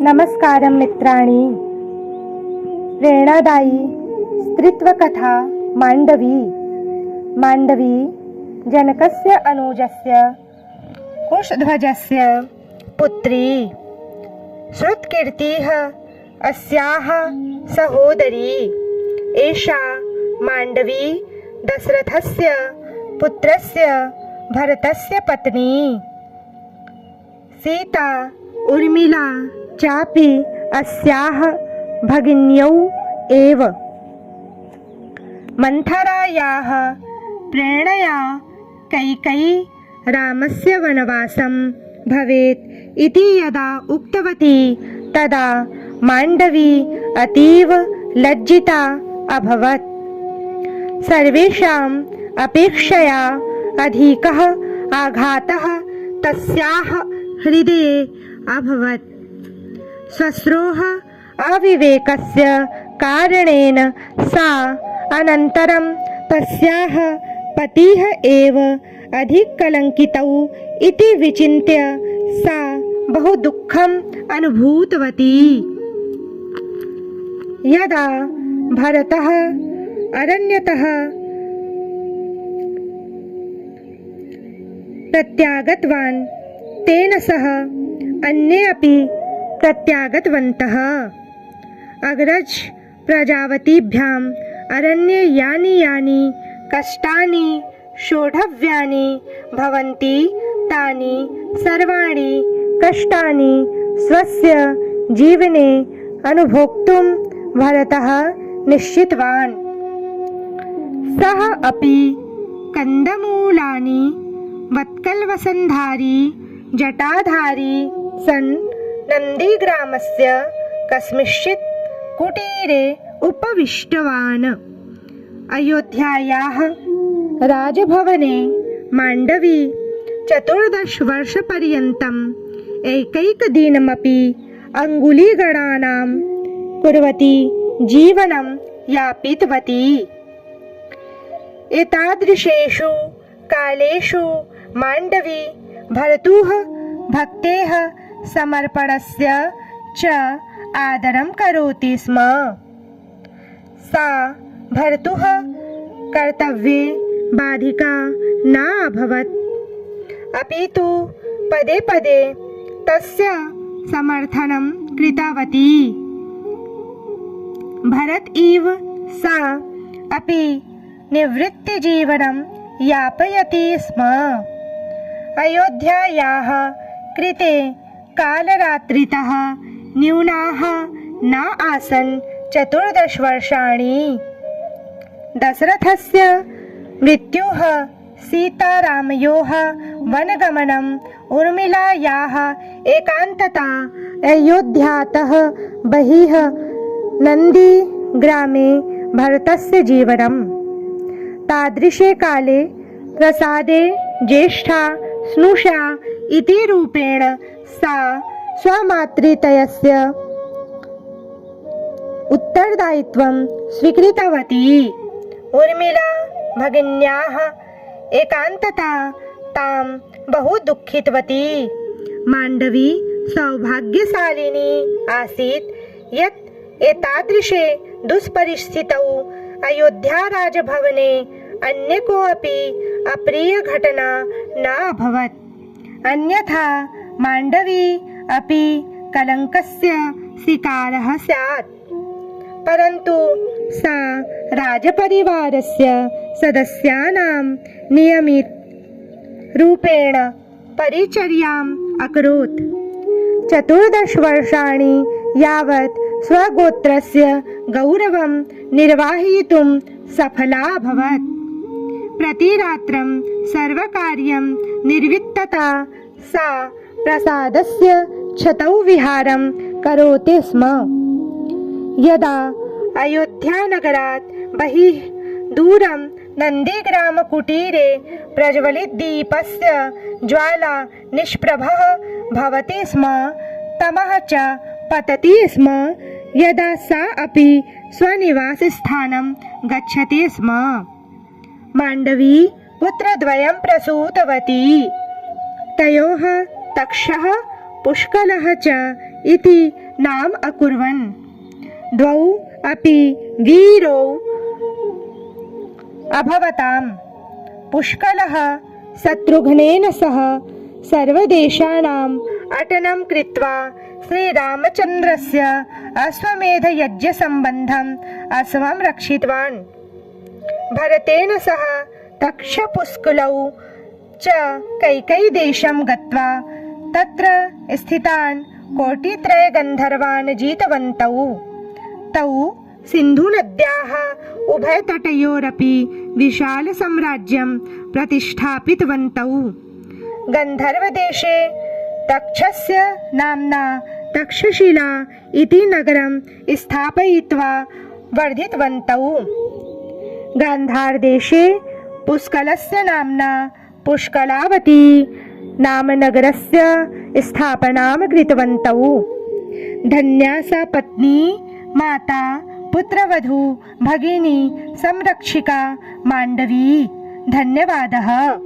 नमस्कारं मित्राणि। प्रेरणादायी स्त्रीत्वकथा माण्डवी। माण्डवी जनकस्य अनुजस्य कुशध्वजस्य पुत्री। श्रुतकीर्तिः अस्याः सहोदरी। एषा माण्डवी दशरथस्य पुत्रस्य भरतस्य पत्नी। सीता उर्मिला चापि अस्याः भगिन्यौ एव। मन्थरायाः प्रेरणया कैकेयी रामस्य वनवासं भवेत् इति यदा उक्तवती तदा माण्डवी अतीव लज्जिता अभवत्। सर्वेषाम् अपेक्षया अधिकः आघातः तस्याः हृदये अभवत्। श्वश्रोः अविवेकस्य कारणेन सा अनन्तरं तस्याः पतिः एव अधिककलङ्कितौ इति विचिन्त्य सा बहु दुःखम् अनुभूतवती। यदा भरतः अरण्यतः प्रत्यागतवान् तेन सह अन्ये अपि प्रत्यागतवन्तः। अग्रज प्रजावतीभ्याम् अरण्ये यानि कष्टानि सोढव्यानि भवन्ति तानि सर्वाणि कष्टानि स्वस्य जीवने अनुभोक्तुं भरतः निश्चितवान्। सः अपि कन्दमूलानि वत्कलवसन्धारी जटाधारी सन् नन्दीग्रामस्य कस्मिंश्चित् कुटीरे उपविष्टवान्। अयोध्यायाः राजभवने माण्डवी 14 वर्षपर्यन्तम् एकैकदिनमपि अङ्गुलीगणनां कुर्वती जीवनं यापितवती। एतादृशेषु कालेषु माण्डवी भर्तुः भक्तेः समर्पणस्य च आदरं करोति स्म। सा भर्तुः कर्तव्ये बाधिका न अभवत्, अपि तु पदे पदे तस्य समर्थनं कृतवती। भरत इव सा अपि निवृत्तिजीवनं यापयति स्म। अयोध्यायाः कृते कालरात्रितः न्यूनाः न आसन् 14 वर्षाणि। दशरथस्य मृत्युः, सीतारामयोः वनगमनम्, उर्मिलायाः एकान्तता, अयोध्यातः बहिः नन्दीग्रामे भरतस्य जीवनम्। तादृशे काले प्रसादे ज्येष्ठा स्नुषा इति रूपेण सा स्वमातृतयस्य उत्तरदायित्वं स्वीकृतवती। उर्मिला भगिन्याः एकान्तता तां बहु दुःखितवती। माण्डवी सौभाग्यशालिनी आसीत् यत् एतादृशे दुष्परिस्थितौ अयोध्याराजभवने अन्य कोऽपि अप्रियघटना न अभवत्। अन्यथा माण्डवी अपि कलङ्कस्य शिकारः स्यात्। परन्तु सा राजपरिवारस्य सदस्यानां नियमितरूपेण परिचर्याम् अकरोत्। 14 वर्षाणि यावत् स्वगोत्रस्य गौरवं निर्वाहयितुं सफला अभवत्। प्रतिरात्रं सर्वकार्यं निर्वित्तता सा प्रासादस्य छतौ विहारं करोति स्म। यदा अयोध्यानगरात् बहिः दूरं नन्दीग्रामकुटीरे प्रज्वलितदीपस्य ज्वाला निष्प्रभः भवति स्म, तमः च पतति स्म। यदा सा अपि स्वनिवासस्थानं गच्छति स्म। माण्डवी पुत्रद्वयं प्रसूतवती। तयोः तक्षः पुष्कलः च इति नाम अकुर्वन्। द्वौ अपि वीरौ अभवताम्। पुष्कलः शत्रुघ्नेन सह सर्वदेशानाम् अटनं कृत्वा श्रीरामचन्द्रस्य अश्वमेधयज्ञसम्बन्धम् अश्वं रक्षितवान्। भरतेन सह तक्षपुष्कलौ च कैकेयीदेशं गत्वा तत्र स्थितान् कोटित्रयगन्धर्वान् जितवन्तौ। तौ सिन्धुनद्याः उभयतटयोरपि विशालसाम्राज्यं प्रतिष्ठापितवन्तौ। गन्धर्वदेशे तक्षस्य नाम्ना तक्षशिला इति नगरं स्थापयित्वा वर्धितवन्तौ। गान्धारदेशे पुष्कलस्य नाम्ना पुष्कलावती नाम नगरस्य स्थापनां कृतवन्तौ। धन्या सा पत्नी, माता, पुत्रवधू, भगिनी, संरक्षिका माण्डवी। धन्यवादः।